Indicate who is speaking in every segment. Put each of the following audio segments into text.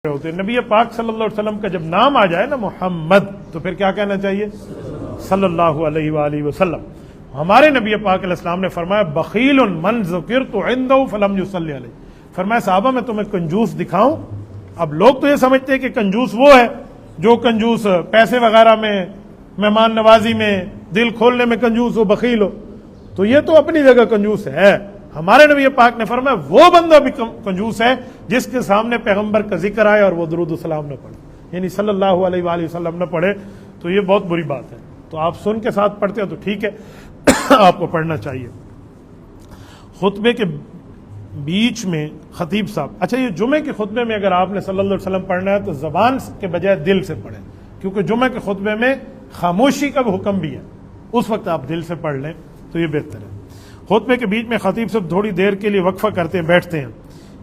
Speaker 1: ہوتے ہیں۔ نبی پاک صلی اللہ علیہ وسلم کا جب نام آ جائے نا محمد، تو پھر کیا کہنا چاہیے؟ صلی اللہ علیہ وآلہ وسلم۔ ہمارے نبی پاک علیہ السلام نے فرمایا بخیل من ذکرت عنده فلم یصلی علیہ، فرمایا صحابہ میں تمہیں کنجوس دکھاؤں؟ اب لوگ تو یہ سمجھتے ہیں کہ کنجوس وہ ہے جو کنجوس پیسے وغیرہ میں، مہمان نوازی میں، دل کھولنے میں کنجوس ہو، بخیل ہو، تو یہ تو اپنی جگہ کنجوس ہے۔ ہمارے نبی پاک نے فرمایا وہ بندہ بھی کنجوس ہے جس کے سامنے پیغمبر کا ذکر آئے اور وہ درود السلام نہ پڑھے، یعنی صلی اللہ علیہ وآلہ وسلم نہ پڑھے، تو یہ بہت بری بات ہے۔ تو آپ سن کے ساتھ پڑھتے ہیں تو ٹھیک ہے، آپ کو پڑھنا چاہیے۔ خطبے کے بیچ میں خطیب صاحب، اچھا یہ جمعے کے خطبے میں اگر آپ نے صلی اللہ علیہ وسلم پڑھنا ہے تو زبان کے بجائے دل سے پڑھیں، کیونکہ جمعے کے خطبے میں خاموشی کا بھی حکم بھی ہے، اس وقت آپ دل سے پڑھ لیں تو یہ بہتر ہے۔ خطبے کے بیچ میں خطیب صاحب تھوڑی دیر کے لیے وقفہ کرتے ہیں، بیٹھتے ہیں،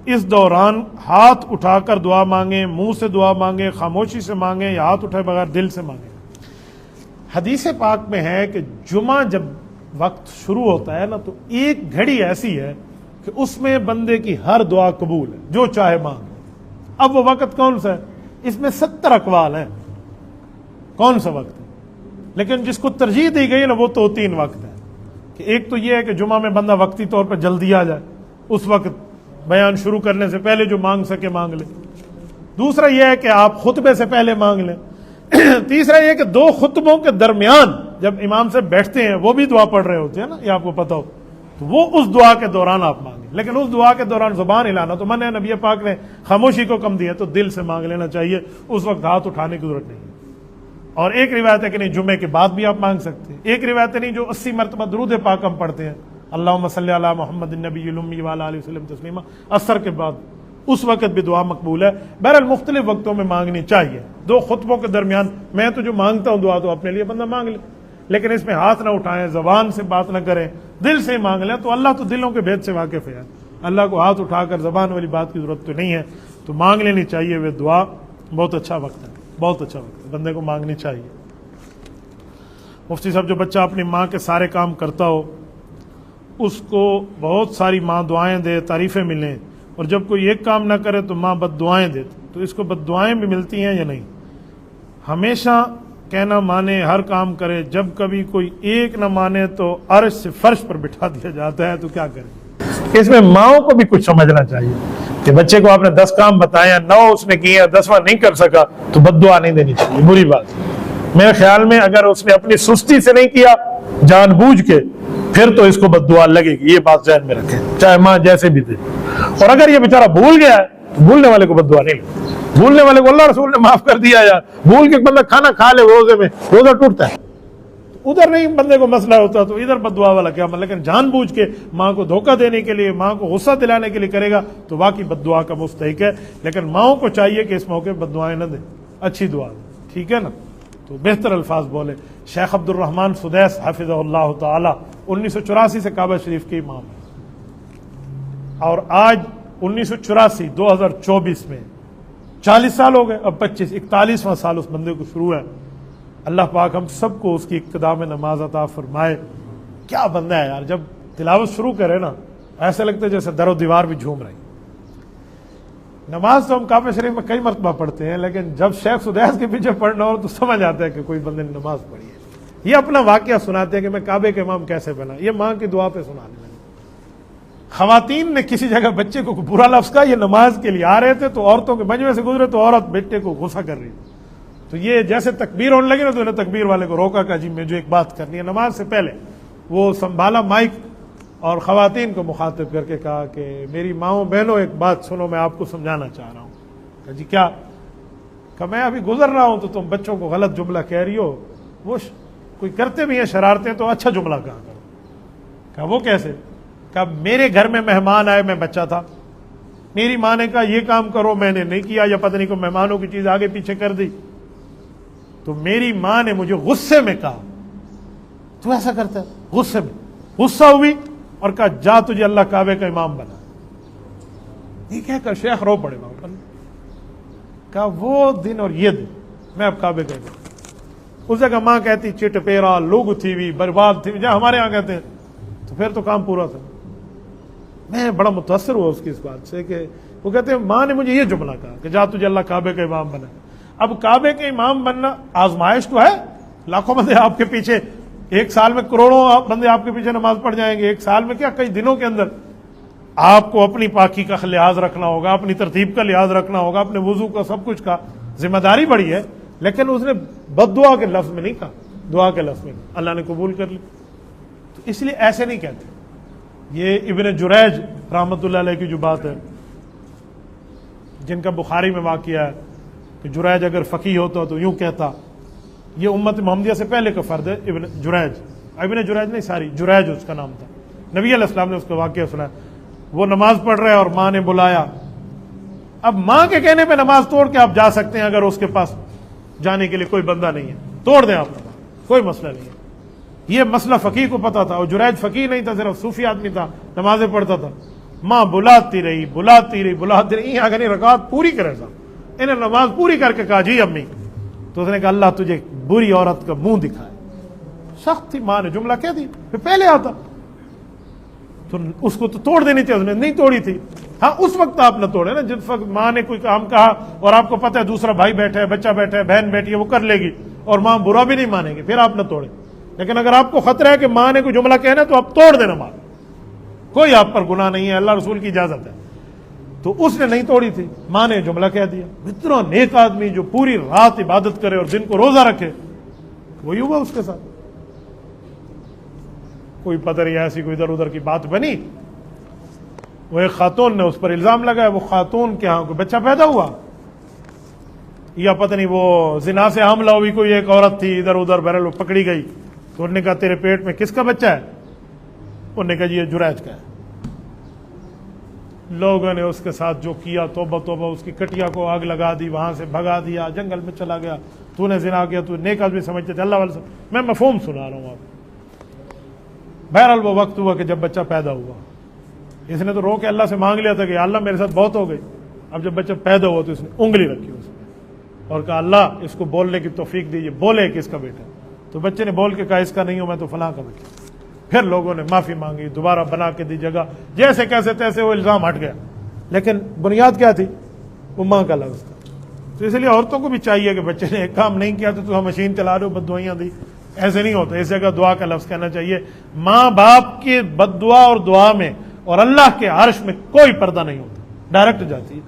Speaker 1: اس دوران ہاتھ اٹھا کر دعا مانگیں، منہ سے دعا مانگیں، خاموشی سے مانگیں یا ہاتھ اٹھائے بغیر دل سے مانگیں۔ حدیث پاک میں ہے کہ جمعہ جب وقت شروع ہوتا ہے نا تو ایک گھڑی ایسی ہے کہ اس میں بندے کی ہر دعا قبول ہے، جو چاہے مانگے۔ اب وہ وقت کون سا ہے؟ اس میں 70 اقوال ہیں، کون سا وقت ہے؟ لیکن جس کو ترجیح دی گئی نا وہ تو 3 وقت ہے، کہ ایک تو یہ ہے کہ جمعہ میں بندہ وقتی طور پر جلدی آ جائے، اس وقت بیان شروع کرنے سے پہلے جو مانگ سکے مانگ لے۔ دوسرا یہ ہے کہ آپ خطبے سے پہلے مانگ لیں۔ تیسرا یہ کہ 2 خطبوں کے درمیان جب امام سے بیٹھتے ہیں وہ بھی دعا پڑھ رہے ہوتے ہیں نا، یہ آپ کو پتہ ہو، تو وہ اس دعا کے دوران آپ مانگیں، لیکن اس دعا کے دوران زبان ہلانا تو منع ہے، نبی پاک نے خاموشی کو کم دیا، تو دل سے مانگ لینا چاہیے، اس وقت ہاتھ اٹھانے کی ضرورت نہیں ہے۔ اور ایک روایت ہے کہ نہیں جمعے کے بعد بھی آپ مانگ سکتے ہیں، ایک روایت ہے نہیں جو 80 مرتبہ درود پاک ہم پڑھتے ہیں، اللہم صلی علی محمد النبی الامی وعلی آلہ وسلم تسلیما، عصر کے بعد، اس وقت بھی دعا مقبول ہے۔ بہرحال مختلف وقتوں میں مانگنی چاہیے، 2 خطبوں کے درمیان میں تو جو مانگتا ہوں دعا تو اپنے لیے بندہ مانگ لے، لیکن اس میں ہاتھ نہ اٹھائیں، زبان سے بات نہ کریں، دل سے مانگ لیں، تو اللہ تو دلوں کے بھید سے واقف ہے، اللہ کو ہاتھ اٹھا کر زبان والی بات کی ضرورت تو نہیں ہے، تو مانگ لینی چاہیے وہ دعا۔ بہت اچھا وقت ہے، بہت اچھا وقت ہے، بندے کو مانگنی چاہیے۔ مفتی صاحب جو بچہ اپنی ماں کے سارے کام کرتا ہو اس کو بہت ساری ماں دعائیں دے، تعریفیں ملیں، اور جب کوئی ایک کام نہ کرے تو ماں بد دعائیں دیتی، تو اس کو بد دعائیں بھی ملتی ہیں یا نہیں؟ ہمیشہ کہنا مانے، ہر کام کرے، جب کبھی کوئی ایک نہ مانے تو عرش سے فرش پر بٹھا دیا جاتا ہے، تو کیا کرے؟ اس میں ماؤں کو بھی کچھ سمجھنا چاہیے کہ بچے کو آپ نے 10 کام بتایا، 9 اس نے کیے، 10واں نہیں کر سکا تو بد دعا نہیں دینی چاہیے، بری بات ہے۔ میرے خیال میں اگر اس نے اپنی سستی سے نہیں کیا، جان بوجھ کے، پھر تو اس کو بد دعا لگے گی، یہ بات ذہن میں رکھیں، چاہے ماں جیسے بھی دے۔ اور اگر یہ بیچارہ بھول گیا ہے تو بھولنے والے کو بد دعا نہیں لگے، بھولنے والے کو اللہ رسول نے معاف کر دیا، یار بھول کے بندہ کھانا کھا لے روزے میں، روزہ ٹوٹتا ہے، ادھر نہیں بندے کو مسئلہ ہوتا تو ادھر بد دعا والا کیا، لیکن جان بوجھ کے ماں کو دھوکہ دینے کے لیے، ماں کو غصہ دلانے کے لیے کرے گا تو واقعی بد دعا کا مستحق ہے۔ لیکن ماؤں کو چاہیے کہ اس موقع بد دعائیں نہ دیں، اچھی دعا دیں، ٹھیک ہے نا؟ تو بہتر الفاظ بولے۔ شیخ عبد الرحمن سدیس حفظہ اللہ تعالی 1984 سے کعبہ شریف کے امام ہیں، اور آج 1984 2024 میں 40 سال ہو گئے، اب 41واں سال اس بندے کو شروع ہے۔ اللہ پاک ہم سب کو اس کی اقتداء میں نماز عطا فرمائے۔ کیا بندہ ہے یار، جب تلاوت شروع کرے نا ایسا لگتا ہے جیسے در و دیوار بھی جھوم رہی۔ نماز تو ہم کعبہ شریف میں کئی مرتبہ پڑھتے ہیں، لیکن جب شیخ سدیس کے پیچھے پڑھنا ہو تو سمجھ آتا ہے کہ کوئی بندے نے نماز پڑھی ہے۔ یہ اپنا واقعہ سناتے ہیں کہ میں کعبے کے امام کیسے بنا، یہ ماں کی دعا پہ سنانے لگے۔ خواتین نے کسی جگہ بچے کو برا لفظ کہا، یہ نماز کے لیے آ رہے تھے تو عورتوں کے مجمع سے گزرے تو عورت بیٹے کو غصہ کر رہی تھی، تو یہ جیسے تکبیر ہونے لگی نا تو انہیں تکبیر والے کو روکا کہ جی میں جو ایک بات کرنی ہے نماز سے پہلے، وہ سنبھالا مائک اور خواتین کو مخاطب کر کے کہا کہ میری ماؤں بہنوں ایک بات سنو، میں آپ کو سمجھانا چاہ رہا ہوں۔ کہ جی کیا؟ کہ میں ابھی گزر رہا ہوں تو تم بچوں کو غلط جملہ کہہ رہی ہو، وہ کوئی کرتے بھی ہیں شرارتیں تو اچھا جملہ کہا کرو۔ کہا وہ کیسے؟ کہ میرے گھر میں مہمان آئے، میں بچہ تھا، میری ماں نے کہا یہ کام کرو، میں نے نہیں کیا، یا پتہ نہیں کو مہمانوں کی چیز آگے پیچھے کر دی، تو میری ماں نے مجھے غصے میں کہا تو ایسا کرتا ہے، غصے میں غصہ ہوئی اور کہا جا تجھے اللہ کعبے کا امام بنا۔ یہ کہہ کر شیخ رو پڑے وہاں پر، کہا وہ دن اور یہ دن میں اب کعبے کا امام۔ اس جگہ ماں کہتی چٹ پیرا لوگ تھی ہوئی برباد تھی، جہاں ہمارے یہاں کہتے ہیں، تو پھر تو کام پورا تھا۔ میں بڑا متاثر ہوا اس کی اس بات سے کہ وہ کہتے ہیں ماں نے مجھے یہ جملہ کہا کہ جا تجھے اللہ کعبے کا امام بنا. اب کعبے کے امام بننا آزمائش تو ہے, لاکھوں بندے آپ کے پیچھے, ایک سال میں کروڑوں بندے آپ کے پیچھے نماز پڑھ جائیں گے, ایک سال میں کیا کئی دنوں کے اندر آپ کو اپنی پاکی کا لحاظ رکھنا ہوگا, اپنی ترتیب کا لحاظ رکھنا ہوگا, اپنے وضو کا, سب کچھ کا ذمہ داری بڑی ہے. لیکن اس نے بد دعا کے لفظ میں نہیں کہا, دعا کے لفظ میں اللہ نے قبول کر لی. تو اس لیے ایسے نہیں کہتے. یہ ابن جریج رحمۃ اللہ علیہ کی جو بات ہے, جن کا بخاری میں واقعہ ہے کہ جریج اگر فقیہ ہوتا تو یوں کہتا. یہ امت محمدیہ سے پہلے کا فرد ہے ابن جریج نہیں, ساری جریج اس کا نام تھا. نبی علیہ السلام نے اس کا واقعہ سنا. وہ نماز پڑھ رہے اور ماں نے بلایا. اب ماں کے کہنے پہ نماز توڑ کے آپ جا سکتے ہیں, اگر اس کے پاس جانے کے لیے کوئی بندہ نہیں ہے توڑ دیں آپ نماز, کوئی مسئلہ نہیں ہے. یہ مسئلہ فقیہ کو پتا تھا, اور جریج فقیہ نہیں تھا, صرف صوفی آدمی تھا, نمازیں پڑھتا تھا. ماں بلاتی رہی آگے رکعت پوری کرے سا, انہیں نماز پوری کر کے کہا جی امی. تو اس نے کہا اللہ تجھے بری عورت کا منہ دکھائے. سخت تھی, ماں نے جملہ کہہ دی. پھر پہلے آتا تو اس کو تو توڑ دینی چاہیے, اس نے نہیں توڑی تھی. ہاں اس وقت آپ نہ توڑے نا جس وقت ماں نے کوئی کام کہا اور آپ کو پتہ ہے دوسرا بھائی بیٹھا ہے, بچہ بیٹھا ہے, بہن بیٹھی ہے, وہ کر لے گی اور ماں برا بھی نہیں مانے گی, پھر آپ نہ توڑیں. لیکن اگر آپ کو خطرہ ہے کہ ماں نے کوئی جملہ کہنا تو آپ توڑ دینا ماں, کوئی آپ پر گناہ نہیں ہے, اللہ رسول کی اجازت ہے. تو اس نے نہیں توڑی تھی, ماں نے جملہ کہہ دیا. اتنا نیک آدمی جو پوری رات عبادت کرے اور دن کو روزہ رکھے, وہی ہوا اس کے ساتھ. کوئی پتہ نہیں ایسی کوئی ادھر ادھر کی بات بنی, وہ ایک خاتون نے اس پر الزام لگایا. وہ خاتون کے ہاں کوئی بچہ پیدا ہوا, یا پتہ نہیں وہ زنا سے حاملہ ہوئی کوئی ایک عورت تھی, ادھر ادھر بہرحال پکڑی گئی. تو انہوں نے کہا تیرے پیٹ میں کس کا بچہ ہے؟ انہوں نے کہا جی یہ جریج کا ہے. لوگوں نے اس کے ساتھ جو کیا, توبہ توبہ, اس کی کٹیا کو آگ لگا دی, وہاں سے بھگا دیا, جنگل میں چلا گیا. تو نے زنا کیا, تو نیک آدمی سمجھتے تھے, اللہ والے. میں مفہوم سنا رہا ہوں آپ. بہرحال وہ وقت ہوا کہ جب بچہ پیدا ہوا, اس نے تو رو کے اللہ سے مانگ لیا تھا کہ اللہ میرے ساتھ بہت ہو گئی. اب جب بچہ پیدا ہوا تو اس نے انگلی رکھی اس میں اور کہا اللہ اس کو بولنے کی توفیق دیجیے, بولے کہ اس کا بیٹا. تو بچے نے بول کے کہا اس کا نہیں ہوں میں تو فلاں کا بچہ. پھر لوگوں نے معافی مانگی, دوبارہ بنا کے دی جگہ, جیسے کیسے تیسے وہ الزام ہٹ گیا. لیکن بنیاد کیا تھی؟ وہ ماں کا لفظ تھا. تو اس لیے عورتوں کو بھی چاہیے کہ بچے نے ایک کام نہیں کیا تو مشین چلا رہے ہو, بد دعائیاں دی, ایسے نہیں ہوتا. اس جگہ دعا کا لفظ کہنا چاہیے. ماں باپ کی بد دعا اور دعا میں اور اللہ کے عرش میں کوئی پردہ نہیں ہوتا, ڈائریکٹ جاتی ہے.